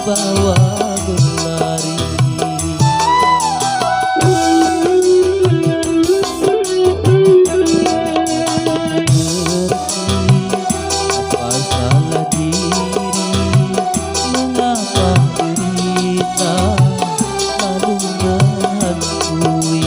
Bawa berlari apa salah diri, mengapa derita lalu menghantui.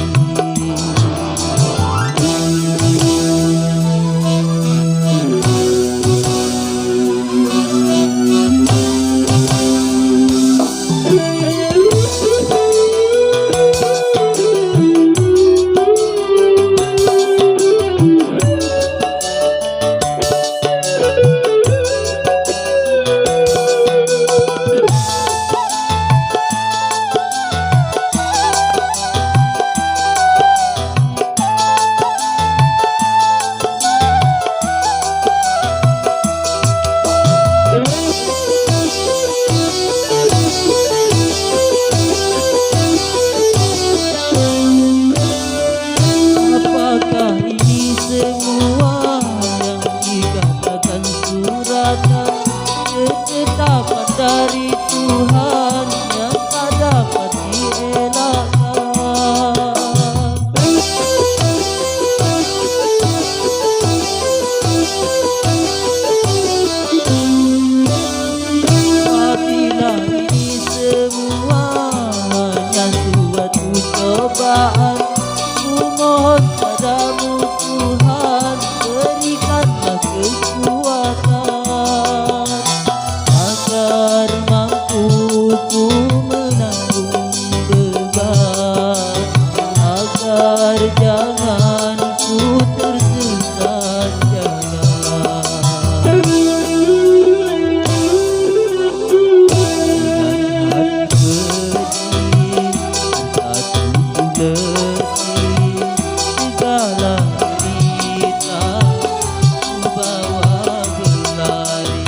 Ketetapan dari Tuhan yang tak dapat dielakkan. Apabila ini semua hanya suatu cobaan, ku mohon padamu Tuhan, berikanlah kekuatan agar mampu ku menanggung beban, agar jangan ku tersesat jalan. Dengan hati pedih, satu letih, segala derita ku bawa berlari.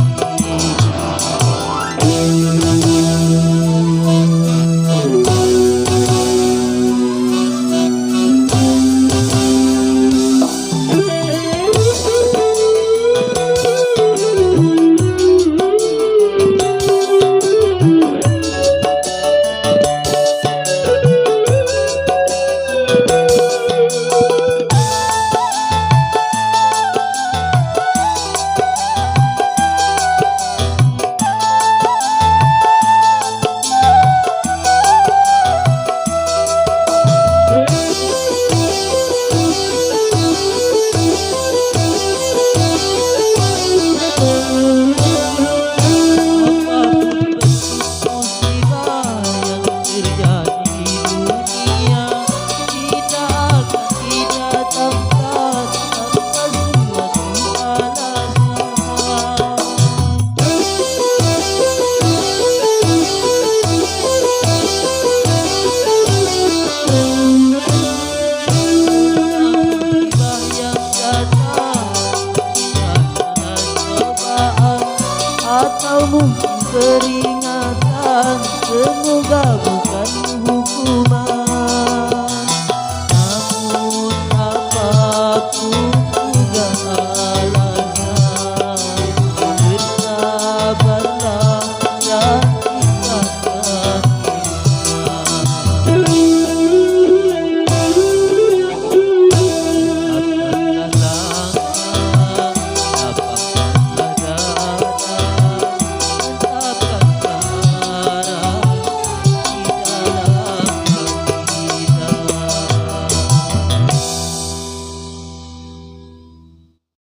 Atau mungkin peringatan, semoga bukan